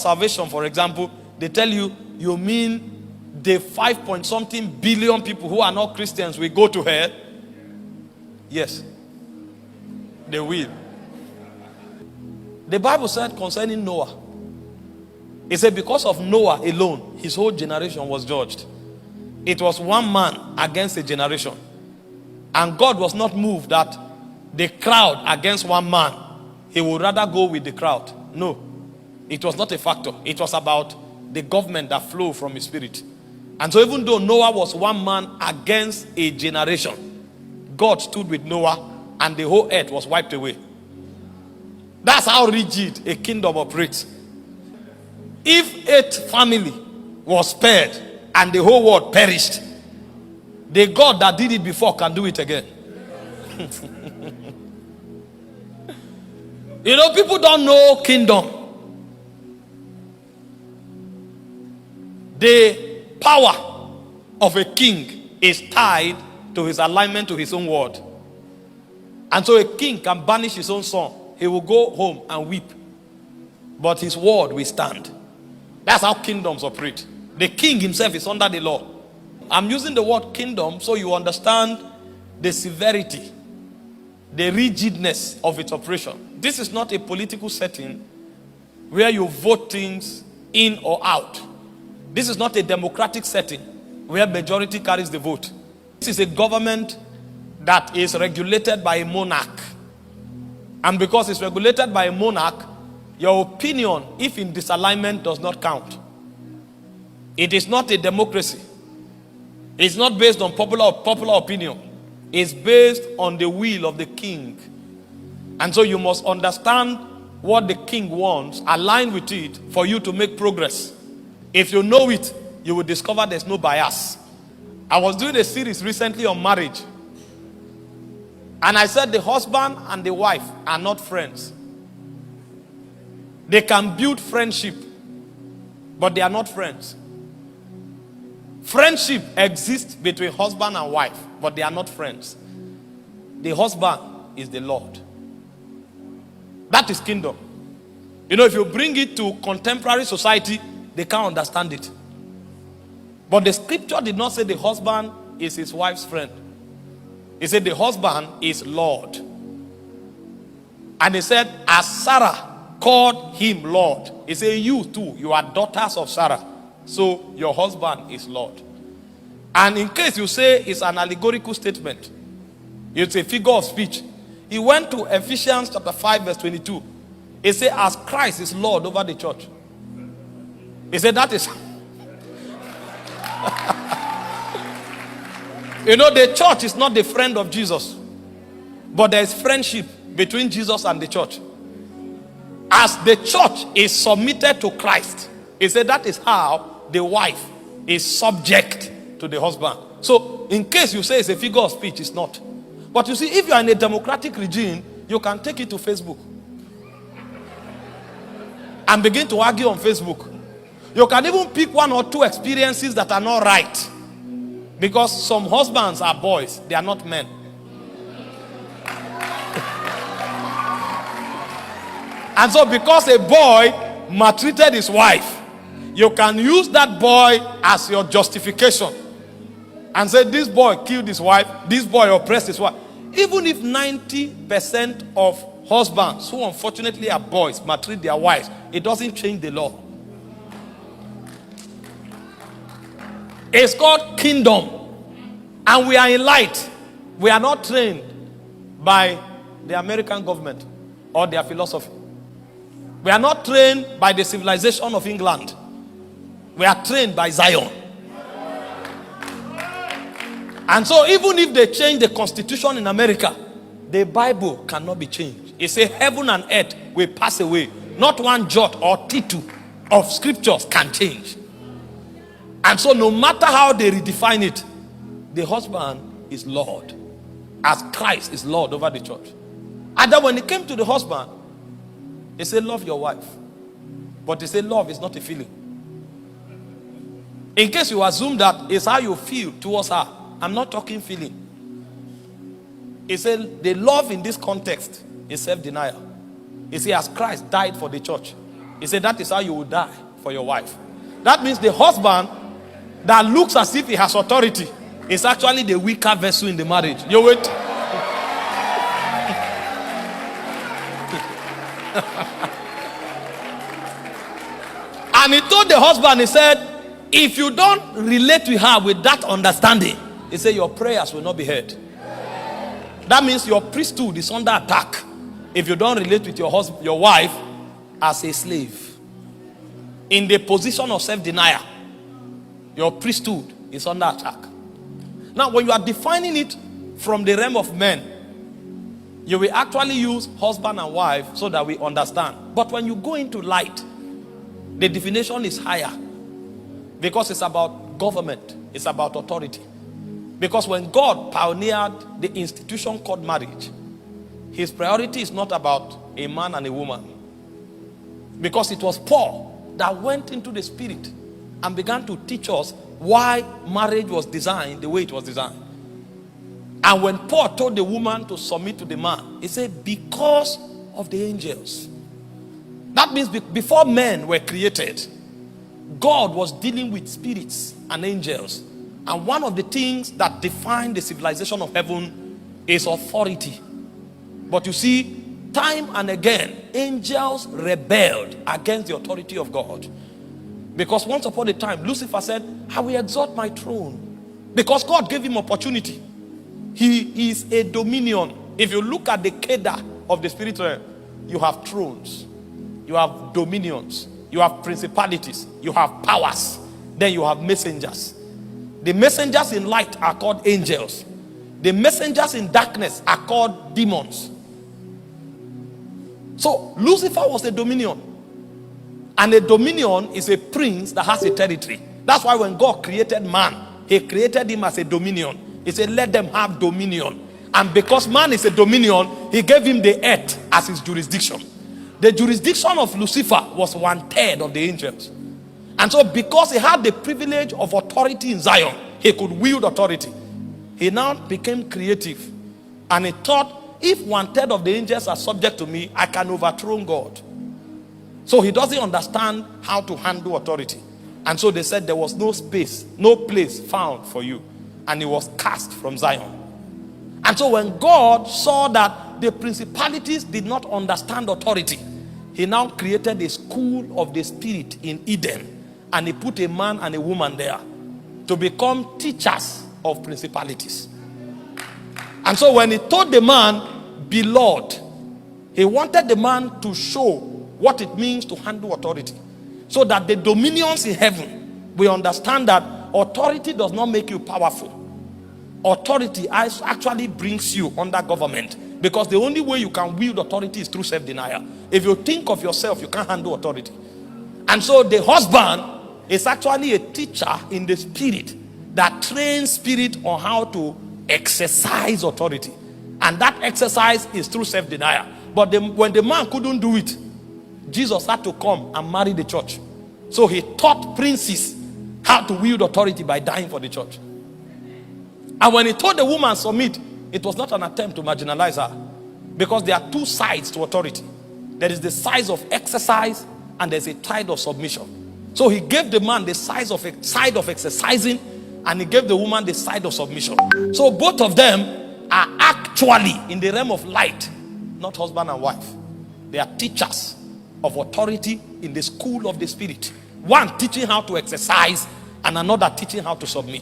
Salvation, for example, they tell you, you mean the 5 point something billion people who are not Christians will go to hell? Yes, they will. The Bible said concerning Noah, it said because of Noah alone, his whole generation was judged. It was one man against a generation. And God was not moved that the crowd against one man, he would rather go with the crowd. No, it was not a factor. It was about the government that flowed from his spirit. And so even though Noah was one man against a generation, God stood with Noah and the whole earth was wiped away. That's how rigid a kingdom operates. If 8 family was spared and the whole world perished, the God that did it before can do it again. You know, people don't know kingdom. The power of a king is tied to his alignment to his own word. And so a king can banish his own son. He will go home and weep. But his word will stand. That's how kingdoms operate. The king himself is under the law. I'm using the word kingdom so you understand the severity, the rigidness of its operation. This is not a political setting where you vote things in or out. This is not a democratic setting where majority carries the vote. This is a government that is regulated by a monarch. And because it's regulated by a monarch, your opinion, if in disalignment, does not count. It is not a democracy. It's not based on popular opinion. It's based on the will of the king. And so you must understand what the king wants, align with it for you to make progress. If you know it, you will discover there's no bias. I was doing a series recently on marriage. And I said the husband and the wife are not friends. They can build friendship, but they are not friends. Friendship exists between husband and wife, but they are not friends. The husband is the Lord. That is kingdom. You know, if you bring it to contemporary society, they can't understand it. But the scripture did not say the husband is his wife's friend. It said the husband is Lord. And he said, as Sarah called him Lord, he said, you too, you are daughters of Sarah. So your husband is Lord. And in case you say it's an allegorical statement, it's a figure of speech. He went to Ephesians chapter 5 verse 22. He said, as Christ is Lord over the church. He said that is... You know, the church is not the friend of Jesus. But there is friendship between Jesus and the church. As the church is submitted to Christ, he said that is how the wife is subject to the husband. So, in case you say it's a figure of speech, it's not. But you see, if you are in a democratic regime, you can take it to Facebook and begin to argue on Facebook. You can even pick 1 or 2 experiences that are not right. Because some husbands are boys, they are not men. And so because a boy maltreated his wife, you can use that boy as your justification. And say this boy killed his wife, this boy oppressed his wife. Even if 90% of husbands who unfortunately are boys maltreat their wives, it doesn't change the law. It's called kingdom. And we are in light. We are not trained by the American government or their philosophy. We are not trained by the civilization of England. We are trained by Zion. And so even if they change the constitution in America, the Bible cannot be changed. It says heaven and earth will pass away. Not one jot or tittle of scriptures can change. And so no matter how they redefine it, the husband is Lord. As Christ is Lord over the church. And then when it came to the husband, he said love your wife. But he said love is not a feeling. In case you assume that it's how you feel towards her, I'm not talking feeling. He said the love in this context is self-denial. He said as Christ died for the church, He said that is how you will die for your wife. That means the husband that looks as if he has authority is actually the weaker vessel in the marriage. You wait. And he told the husband, he said, if you don't relate with her with that understanding, he said your prayers will not be heard. That means your priesthood is under attack if you don't relate with your husband, your wife, as a slave. In the position of self-denial, your priesthood is under attack. Now, when you are defining it from the realm of men, you will actually use husband and wife so that we understand. But when you go into light, the definition is higher, because it's about government, it's about authority. Because when God pioneered the institution called marriage, his priority is not about a man and a woman. Because it was Paul that went into the spirit and began to teach us why marriage was designed the way it was designed. And when Paul told the woman to submit to the man, he said, because of the angels. That means before men were created, God was dealing with spirits and angels. And one of the things that defined the civilization of heaven is authority. But you see, time and again, angels rebelled against the authority of God. Because once upon a time, Lucifer said, I will exalt my throne. Because God gave him opportunity. He is a dominion. If you look at the Kedar of the spirit realm, you have thrones, you have dominions, you have principalities, you have powers, then you have messengers. The messengers in light are called angels. The messengers in darkness are called demons. So Lucifer was a dominion. And a dominion is a prince that has a territory. That's why when God created man, he created him as a dominion. He said, let them have dominion. And because man is a dominion, he gave him the earth as his jurisdiction. The jurisdiction of Lucifer was 1/3 of the angels. And so because he had the privilege of authority in Zion, he could wield authority. He now became creative. And he thought, if 1/3 of the angels are subject to me, I can overthrow God. So he doesn't understand how to handle authority. And so they said there was no space, no place found for you. And he was cast from Zion. And so when God saw that the principalities did not understand authority, he now created a school of the spirit in Eden. And he put a man and a woman there to become teachers of principalities. And so when he told the man, be Lord, he wanted the man to show what it means to handle authority. So that the dominions in heaven will understand that authority does not make you powerful. Authority actually brings you under government. Because the only way you can wield authority is through self-denial. If you think of yourself, you can't handle authority. And so the husband is actually a teacher in the spirit that trains spirit on how to exercise authority. And that exercise is through self-denial. But when the man couldn't do it, Jesus had to come and marry the church. So he taught princes how to wield authority by dying for the church. And when he told the woman submit, it was not an attempt to marginalize her. Because there are two sides to authority. There is the side of exercise and there's a side of submission. So he gave the man the side of exercising, and he gave the woman the side of submission. So both of them are actually in the realm of light, not husband and wife. They are teachers of authority in the school of the spirit. One teaching how to exercise and another teaching how to submit.